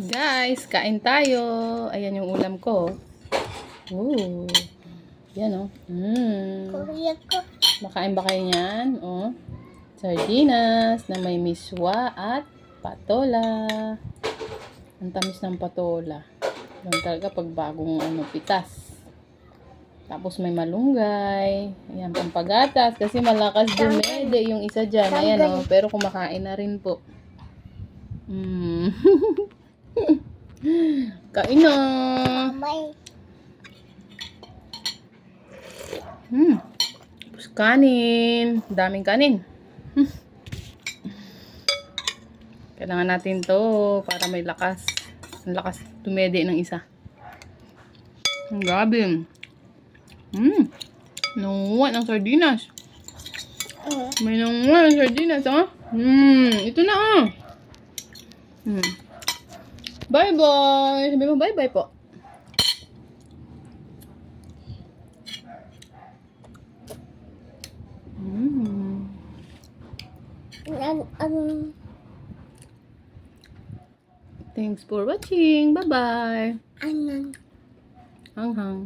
Guys, kain tayo. Ayan yung ulam ko. Ooh. Yan oh. Kuya ko. Makain ba kayo niyan? Oh. Sardinas na may miswa at patola. Ang tamis ng patola. Yan talaga pag bagong pitas. Tapos may malunggay. Ayan, pampagatas. Kasi malakas dumede yung isa dyan. Ayan oh. Pero kumakain na rin po. Kain na. May. Tapos kanin. Daming kanin. Kailangan natin to para may lakas. Ang lakas tumede ng isa. Ang grabe. Nanguha ng sardinas. May nanguha ng sardinas, ha? Ito na, Bye-bye. Sabi mo bye-bye po. Thanks for watching. Bye-bye. Anong? Hang-hang.